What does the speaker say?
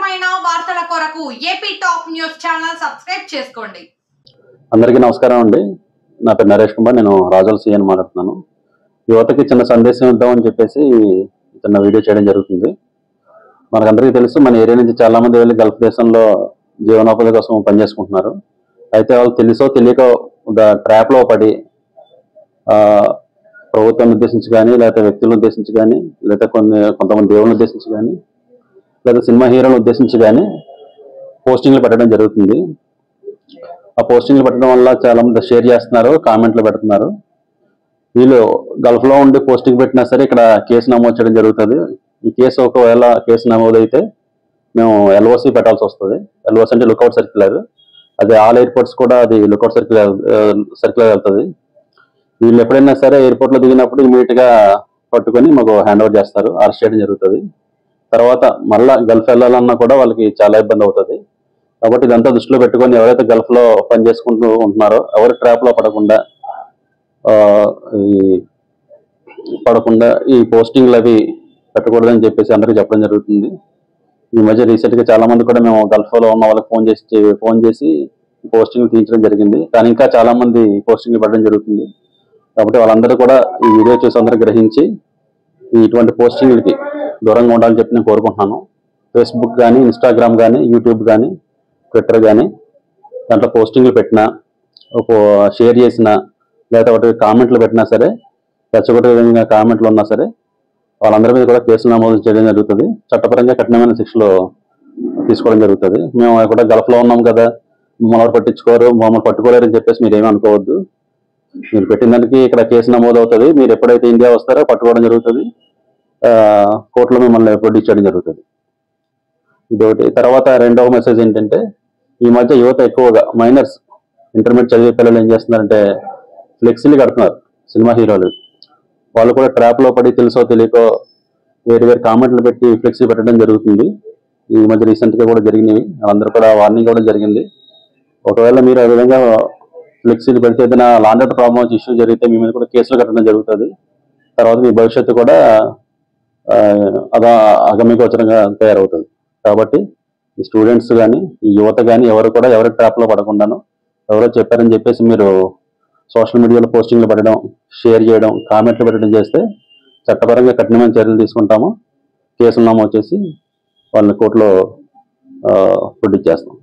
ఖచ్చితమైన వార్తల కొరకు AP top news channel subscribe చేసుకోండి. అందరికీ నమస్కారం అండి. నా పేరు నరేష్ కుమార్. నేను రాజోల్ సీఎన్ మాట్లాడుతున్నాను. యువతకి చిన్న సందేశం ఇద్దామని చెప్పేసి చిన్న వీడియో చేయడం జరుగుతుంది. మనకందరికీ తెలుసు, మన ఏరియా నుంచి చాలా మంది వెళ్ళి గల్ఫ్ దేశంలో జీవనోపాధి కోసం పనిచేసుకుంటున్నారు. అయితే వాళ్ళు తెలుసో తెలియక ట్రాప్లో పడి ప్రభుత్వాన్ని ఉద్దేశించి కానీ, లేకపోతే వ్యక్తులను ఉద్దేశించి కానీ, లేకపోతే కొంతమంది దేవులను ఉద్దేశించి కానీ, లేదా సినిమా హీరోలను ఉద్దేశించి కానీ పోస్టింగ్లు పెట్టడం జరుగుతుంది. ఆ పోస్టింగ్లు పెట్టడం వల్ల చాలా మంది షేర్ చేస్తున్నారు, కామెంట్లు పెడుతున్నారు. వీళ్ళు గల్ఫ్లో ఉండి పోస్టింగ్ పెట్టినా సరే ఇక్కడ కేసు నమోదు చేయడం జరుగుతుంది. ఈ కేసు ఒకవేళ కేసు నమోదైతే మేము ఎల్ఓసి పెట్టాల్సి వస్తుంది. ఎల్ఓసి అంటే లుకౌట్ సర్క్యులర్. అది ఆల్ ఎయిర్పోర్ట్స్ కూడా అది లుకౌట్ సర్క్యులర్ వెళ్తుంది. వీళ్ళు ఎప్పుడైనా సరే ఎయిర్పోర్ట్లో దిగినప్పుడు ఇమీడియట్గా పట్టుకొని మాకు హ్యాండ్ ఓవర్ చేస్తారు, అరెస్ట్ చేయడం జరుగుతుంది. తర్వాత మళ్ళీ గల్ఫ్ వెళ్ళాలన్నా కూడా వాళ్ళకి చాలా ఇబ్బంది అవుతుంది. కాబట్టి ఇదంతా దృష్టిలో పెట్టుకొని ఎవరైతే గల్ఫ్లో పని చేసుకుంటూ ఉంటున్నారో ఎవరి ట్రాప్లో పడకుండా ఈ పోస్టింగ్లు అవి పెట్టకూడదని చెప్పేసి అందరికీ చెప్పడం జరుగుతుంది. ఈ మధ్య రీసెంట్గా చాలా మంది కూడా మేము గల్ఫ్లో ఉన్న వాళ్ళకి ఫోన్ చేసి పోస్టింగ్లు తీయించడం జరిగింది. కానీ ఇంకా చాలా మంది పోస్టింగ్లు పెట్టడం జరుగుతుంది. కాబట్టి వాళ్ళందరూ కూడా ఈ వీడియో చూసి అందరూ గ్రహించి ఇటువంటి పోస్టింగ్లకి దూరంగా ఉండాలని చెప్పి నేను కోరుకుంటున్నాను. ఫేస్బుక్ కానీ, ఇన్స్టాగ్రామ్ కానీ, యూట్యూబ్ కానీ, ట్విట్టర్ కానీ దాంట్లో పోస్టింగ్లు పెట్టినా, షేర్ చేసినా, లేదా ఒకటి కామెంట్లు పెట్టినా సరే, రెచ్చగొట్టే విధంగా కామెంట్లు ఉన్నా సరే వాళ్ళందరి మీద కూడా కేసులు నమోదు చేయడం జరుగుతుంది. చట్టపరంగా కఠినమైన శిక్షలు తీసుకోవడం జరుగుతుంది. మేము కూడా గల్ఫ్లో ఉన్నాం కదా, మమ్మల్ని పట్టించుకోరు, మమ్మల్ని పట్టుకోలేరని చెప్పేసి మీరు ఏమీ అనుకోవద్దు. మీరు పెట్టిన దానికి ఇక్కడ కేసు నమోదు అవుతుంది. మీరు ఎప్పుడైతే ఇండియా వస్తారో పట్టుకోవడం జరుగుతుంది. కోర్టులో మిమ్మల్ని ప్రొడ్యూస్ చేయడం జరుగుతుంది. ఇదొకటి. తర్వాత రెండవ మెసేజ్ ఏంటంటే, ఈ మధ్య యువత ఎక్కువగా మైనర్స్, ఇంటర్మీడియట్ చదివే పిల్లలు ఏం చేస్తున్నారంటే ఫ్లెక్సీలు కడుతున్నారు. సినిమా హీరోలు వాళ్ళు కూడా ట్రాప్లో పడి తెలుసో తెలియకో వేరు కామెంట్లు పెట్టి ఫ్లెక్సీ పెట్టడం జరుగుతుంది. ఈ మధ్య రీసెంట్గా కూడా జరిగినవి. వాళ్ళందరూ కూడా వార్నింగ్ కూడా జరిగింది. ఒకవేళ మీరు ఆ విధంగా ఫ్లెక్సీలు పెడితే ఏదైనా లాండ్ ఆర్డర్ ప్రాబ్లం వచ్చి ఇష్యూ జరిగితే మీ మీద కూడా కేసులు కట్టడం జరుగుతుంది. తర్వాత మీ భవిష్యత్తు కూడా అగమ్యగోచరంగా తయారవుతుంది. కాబట్టి ఈ స్టూడెంట్స్ కానీ, ఈ యువత కానీ ఎవరు కూడా ఎవరి ట్రాప్లో పడకుండాను, ఎవరో చెప్పారని చెప్పేసి మీరు సోషల్ మీడియాలో పోస్టింగ్లు పెట్టడం, షేర్ చేయడం, కామెంట్లు పెట్టడం చేస్తే చట్టపరంగా కఠినమైన చర్యలు తీసుకుంటాము. కేసులు నమోదు చేసి వాళ్ళని కోర్టులో ప్రొడ్యూస్ చేస్తాం.